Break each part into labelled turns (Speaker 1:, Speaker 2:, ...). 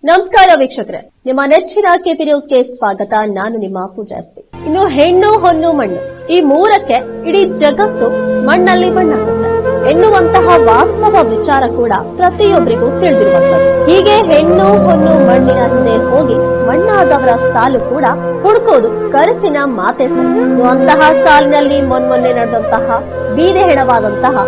Speaker 1: ನಮಸ್ಕಾರ ವೀಕ್ಷಕರೇ, ನಿಮ್ಮ ನೆಚ್ಚಿನ ಕೆಪಿ ನ್ಯೂಸ್ಗೆ ಸ್ವಾಗತ. ನಾನು ನಿಮ್ಮ ಪೂಜಾಸ್ತಿ. ಇನ್ನು ಹೆಣ್ಣು ಹೊನ್ನು ಮಣ್ಣು ಈ ಮೂರಕ್ಕೆ ಇಡೀ ಜಗತ್ತು ಮಣ್ಣಲ್ಲಿ ಮಣ್ಣಾಗುತ್ತೆ ಎನ್ನುವಂತಹ ವಾಸ್ತವ ವಿಚಾರ ಕೂಡ ಪ್ರತಿಯೊಬ್ಬರಿಗೂ ತಿಳಿದಿರುವಂತದ್ದು. ಹೀಗೆ ಹೆಣ್ಣು ಹೊನ್ನು ಮಣ್ಣಿನ ಹಿಂದೆ ಹೋಗಿ ಮಣ್ಣಾದವರ ಸಾಲು ಕೂಡ ಹುಡುಕೋದು ಕನಸಿನ ಮಾತೆ ಸರಿ. ಅಂತಹ ಸಾಲಿನಲ್ಲಿ ಮೊನ್ನೆ ನಡೆದಂತಹ ಬೀದೆ ಹೆಣವಾದಂತಹ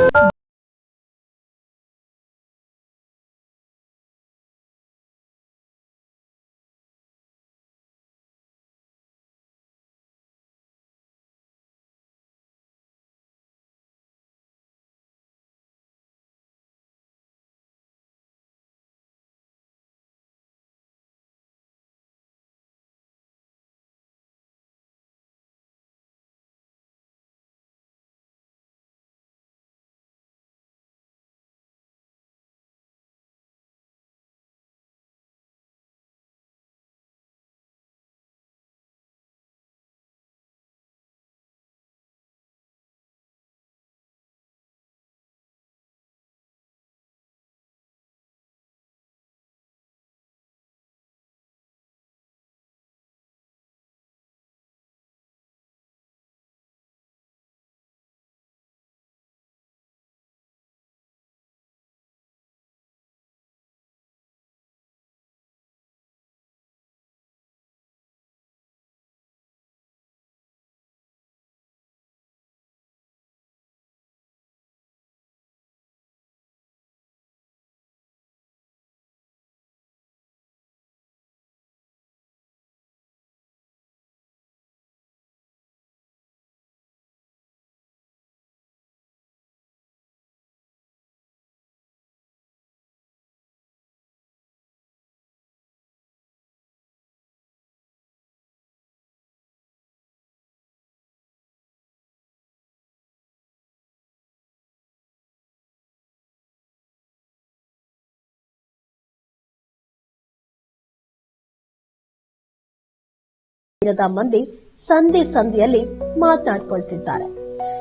Speaker 1: ಮಂದಿ ಸಂಧಿಯಲ್ಲಿ ಮಾತನಾಡಿಕೊಳ್ತಿದ್ದಾರೆ.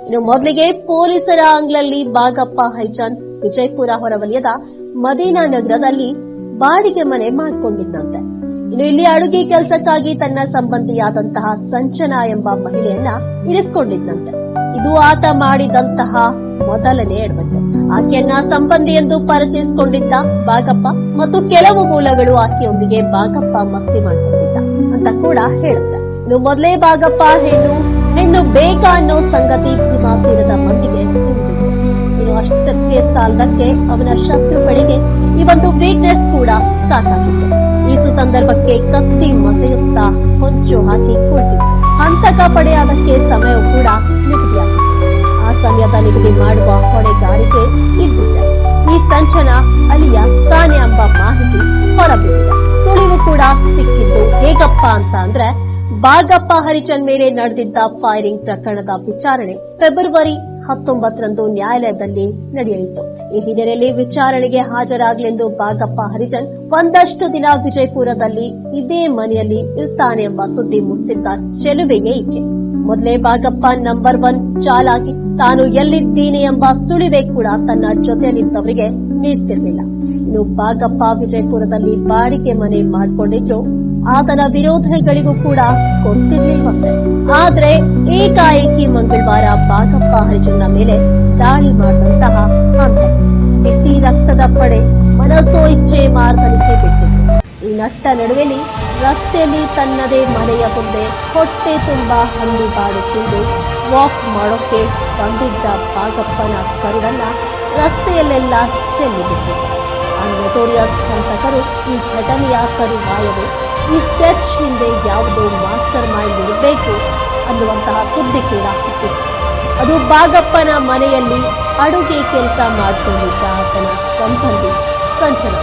Speaker 1: ಇನ್ನು ಮೊದಲಿಗೆ ಪೊಲೀಸರ ಅಂಗ್ಲಲ್ಲಿ ಬಾಗಪ್ಪ ಹರಿಜನ್ ವಿಜಯಪುರ ಹೊರವಲಯದ ಮದೀನಾ ನಗರದಲ್ಲಿ ಬಾಡಿಗೆ ಮನೆ ಮಾಡಿಕೊಂಡಿದ್ದಂತೆ. ಇನ್ನು ಇಲ್ಲಿ ಅಡುಗೆ ಕೆಲಸಕ್ಕಾಗಿ ತನ್ನ ಸಂಬಂಧಿಯಾದಂತಹ ಸಂಚನಾ ಎಂಬ ಮಹಿಳೆಯನ್ನ ಇರಿಸಿಕೊಂಡಿದ್ದಂತೆ. ಇದು ಆತ ಮಾಡಿದಂತಹ ಮೊದಲನೇ ಎಡವಟ್ಟು. ಆಕೆಯನ್ನ ಸಂಬಂಧಿ ಎಂದು ಪರಿಚಯಿಸಿಕೊಂಡಿದ್ದ ಬಾಗಪ್ಪ ಮತ್ತು ಕೆಲವು ಮೂಲಗಳು ಆಕೆಯೊಂದಿಗೆ ಬಾಗಪ್ಪ ಮಸ್ತಿ ಮಾಡಿಕೊಂಡಿದ್ದ ಅಂತ ಕೂಡ ಹೇಳುತ್ತೆ. ಇನ್ನು ಮೊದಲೇ ಬಾಗಪ್ಪ ಹೆಣ್ಣು ಬೇಕಾ ಅನ್ನೋ ಸಂಗತಿ ಭೀಮಾ ತೀರದ ಮಂದಿಗೆ ತಿಳಿದಿತ್ತು. ಇನ್ನು ಅಷ್ಟಕ್ಕೆ ಸಾಲದಕ್ಕೆ ಅವನ ಶತ್ರುಗಳಿಗೆ ಈ ಒಂದು ವೀಕ್ನೆಸ್ ಕೂಡ ಸಾಕಾಗಿತ್ತು. ಈ ಸುಸಂದರ್ಭಕ್ಕೆ ಕತ್ತಿ ಮಸೆಯುತ್ತಾ ಹೊಂಚು ಹಾಕಿ ಕುಳಿತಿತ್ತು. ಹಂತಕ ಪಡೆಯಾದಕ್ಕೆ ಸಮಯವೂ ಕೂಡ ನಿಗದಿಯಾಗಿತ್ತು. ಆ ಸಮಯದ ನಿಗದಿ ಮಾಡುವ ಹೊಣೆಗಾರಿಕೆ ಇದ್ದಿದೆ. ಈ ಸಂಚನ ಅಲಿಯ ಸಾನ್ಯಾ ಎಂಬ ಮಾಹಿತಿ ಹೊರಬಿದ್ದಿದೆ. ಸುಳಿವು ಕೂಡ ಸಿಕ್ಕಿದ್ದು ಹೇಗಪ್ಪ ಅಂತ ಅಂದ್ರೆ, ಬಾಗಪ್ಪ ಹರಿಜನ್ ಮೇಲೆ ನಡೆದಿದ್ದ ಫೈರಿಂಗ್ ಪ್ರಕರಣದ ವಿಚಾರಣೆ ಫೆಬ್ರವರಿ 19ರಂದು ನ್ಯಾಯಾಲಯದಲ್ಲಿ ನಡೆಯಲಿತ್ತು. ಈ ಹಿನ್ನೆಲೆಯಲ್ಲಿ ವಿಚಾರಣೆಗೆ ಹಾಜರಾಗಲೆಂದು ಬಾಗಪ್ಪ ಹರಿಜನ್ ಒಂದಷ್ಟು ದಿನ ವಿಜಯಪುರದಲ್ಲಿ ಇದೇ ಮನೆಯಲ್ಲಿ ಇರ್ತಾನೆ ಎಂಬ ಸುದ್ದಿ ಮುಟ್ಟಿಸಿದ್ದ ಚೆಲುವೆಯೇ ಈಕೆ. ಮೊದಲೇ ಬಾಗಪ್ಪ ನಂಬರ್ 1 ಚಾಲಾಗಿ ತಾನು ಎಲ್ಲಿದ್ದೀನಿ ಎಂಬ ಸುಳಿವೆ ಕೂಡ ತನ್ನ ಜೊತೆಯಲ್ಲಿದ್ದವರಿಗೆ ನೀಡ್ತಿರ್ಲಿಲ್ಲ. ಇನ್ನು ಬಾಗಪ್ಪ ವಿಜಯಪುರದಲ್ಲಿ ಬಾಡಿಗೆ ಮನೆ ಮಾಡಿಕೊಂಡಿದ್ರು. ಆತನ ವಿರೋಧಿಗಳಿಗೂ ಕೂಡ ಗೊತ್ತಿರ್ಲಿಲ್ವಂತೆ. ಆದ್ರೆ ಏಕಾಏಕಿ ಮಂಗಳವಾರ ಬಾಗಪ್ಪ ಹರಿಜನ್ನ ಮೇಲೆ ದಾಳಿ ಮಾಡಿದಂತಹ ಹಂತ ಬಿಸಿ ರಕ್ತದ ಪಡೆ ಮನಸೋ ಇಚ್ಛೆ ಮಾರ್ಪಡಿಸಿ ಬಿಟ್ಟಿತ್ತು. ಈ ನಟ್ಟ ನಡುವೆಯಲ್ಲಿ ರಸ್ತೆಯಲ್ಲಿ ತನ್ನದೇ ಮನೆಯ ಮುಂದೆ ಹೊಟ್ಟೆ ತುಂಬಾ ಹಂದಿ ಬಾಡು ತಿಂದು ವಾಕ್ ಮಾಡೋಕೆ ಬಂದಿದ್ದ ಬಾಗಪ್ಪನ ಕರುಡನ್ನ ರಸ್ತೆಯಲ್ಲೆಲ್ಲ ಚೆಲ್ಲಿಬಿಟ್ಟಿತ್ತು. ಆ ನೊಟೋರಿಯಸ್ ಹಂತಕರು ಈ ಘಟನೆಯ ತರುವಾಯವೇ ಈ ಸ್ಕೆಚ್ ಹಿಂದೆ ಯಾವುದೋ ಮಾಸ್ಟರ್ ಮೈಂಡ್ ಇರಬೇಕು ಅನ್ನುವಂತಹ ಸುದ್ದಿ ಕೂಡ ಹುಟ್ಟಿತ್ತು. ಅದು ಬಾಗಪ್ಪನ ಮನೆಯಲ್ಲಿ ಅಡುಗೆ ಕೆಲಸ ಮಾಡಿಕೊಂಡಿದ್ದ ಆತನ ಸಂಬಂಧಿ ಸಂಚನಾ.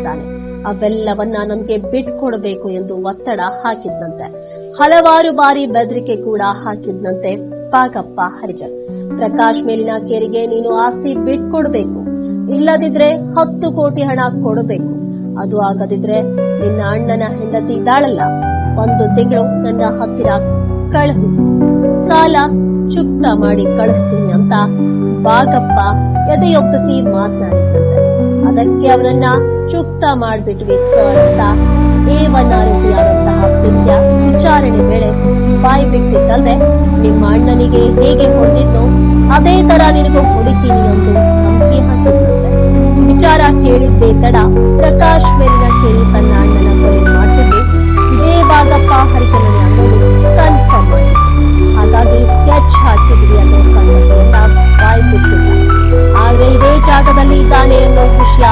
Speaker 1: ಮಾಡಿದ್ದಾನೆ. ಅವೆಲ್ಲವನ್ನ ನಮ್ಗೆ ಬಿಟ್ಕೊಡ್ಬೇಕು ಎಂದು ಒತ್ತಡ ಹಾಕಿದ್ನಂತೆ. ಹಲವಾರು ಬಾರಿ ಬೆದರಿಕೆ ಕೂಡ ಹಾಕಿದ್ನಂತೆ ಭಾಗಪ್ಪ ಹರಿಜನ್. ಪ್ರಕಾಶ್ ಮೇಲಿನ ಕೇರಿಗೆ ನೀನು ಆಸ್ತಿ ಬಿಟ್ಕೊಡ್ಬೇಕು, ಇಲ್ಲದಿದ್ರೆ 10 ಕೋಟಿ ಹಣ ಕೊಡಬೇಕು. ಅದು ಆಗದಿದ್ರೆ ನಿನ್ನ ಅಣ್ಣನ ಹೆಂಡತಿ ಇದ್ದಾಳಲ್ಲ, 1 ತಿಂಗಳು ನನ್ನ ಹತ್ತಿರ ಕಳುಹಿಸು, ಸಾಲ ಚುಕ್ತ ಮಾಡಿ ಕಳಿಸ್ತೀನಿ ಅಂತ ಭಾಗಪ್ಪ ಎದೆಯೊಪ್ಪಿಸಿ ಮಾತನಾಡಿದಂತೆ. ಅದಕ್ಕೆ ಅವನನ್ನ ಚುಕ್ತ ಮಾಡ್ಬಿಟ್ವಿ ಸರ್ ಅಂತ A1 ಆರೋಪಿಯಾದಂತಹ ಪಿಂಡ್ಯ ವಿಚಾರಣೆ ವೇಳೆ ಬಾಯಿ ಬಿಟ್ಟಿದ್ದಲ್ಲದೆ, ನಿಮ್ಮ ಅಣ್ಣನಿಗೆ ಹೇಗೆ ಹೊಡೆದಿದ್ನೋ ಅದೇ ತರ ನಿನಗೂ ಹೊಡಿತೀನಿ ಎಂದು ಧಮಕಿ ಹಾಕಿದ್ದಂತೆ. ವಿಚಾರ ಕೇಳಿದ್ದೇ ತಡ ಪ್ರಕಾಶ್ ಮೇಲಿನ ಕೇಳಿ ತನ್ನ ಅಣ್ಣನ ಕೊಲೆ ಮಾಡ್ತಿದ್ದು ಇದೇ ಭಾಗಪ್ಪ ಹರಿಜನನೇ ಅನ್ನೋದು ಕನ್ಫರ್ಮ್ ಆಗಿದೆ. ಹಾಗಾಗಿ ಸ್ಕೆಚ್ ಹಾಕಿದ್ವಿ ಅನ್ನೋ ಸಂಗತಿಯನ್ನ ಬಾಯಿ ಬಿಟ್ಟಿಲ್ಲ. ಆದ್ರೆ ಇದೇ ಜಾಗದಲ್ಲಿ ಇದ್ದಾನೆ ಅನ್ನೋ ವಿಷಯ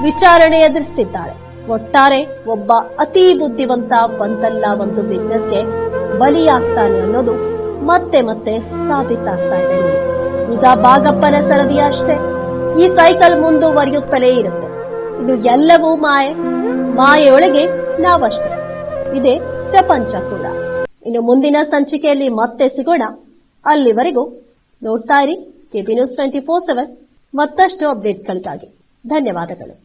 Speaker 1: ವಿಚಾರಣೆ ಎದುರಿಸುತ್ತಿದ್ದಾಳೆ. ಒಟ್ಟಾರೆ ಒಬ್ಬ ಅತಿ ಬುದ್ಧಿವಂತ ಒಂದಲ್ಲ ಒಂದು ಬಿಸ್ನೆಸ್ಗೆ ಬಲಿಯಾಗ್ತಾನೆ ಅನ್ನೋದು ಮತ್ತೆ ಮತ್ತೆ ಸಾಬೀತಾಗ್ತಾ ಇದೆ. ಈಗ ಭಾಗಪ್ಪನ ಸರದಿ ಅಷ್ಟೇ, ಈ ಸೈಕಲ್ ಮುಂದುವರಿಯುತ್ತಲೇ ಇರುತ್ತೆ. ಇನ್ನು ಎಲ್ಲವೂ ಮಾಯೆಯೊಳಗೆ ನಾವಷ್ಟೇ. ಇದೇ ಪ್ರಪಂಚ ಕೂಡ. ಇನ್ನು ಮುಂದಿನ ಸಂಚಿಕೆಯಲ್ಲಿ ಮತ್ತೆ ಸಿಗೋಣ. ಅಲ್ಲಿವರೆಗೂ ನೋಡ್ತಾ ಇರಿ ಕೆಬಿ ನ್ಯೂಸ್ 24/7. ಮತ್ತಷ್ಟು ಅಪ್ಡೇಟ್ಸ್ಗಳಿಗಾಗಿ ಧನ್ಯವಾದಗಳು.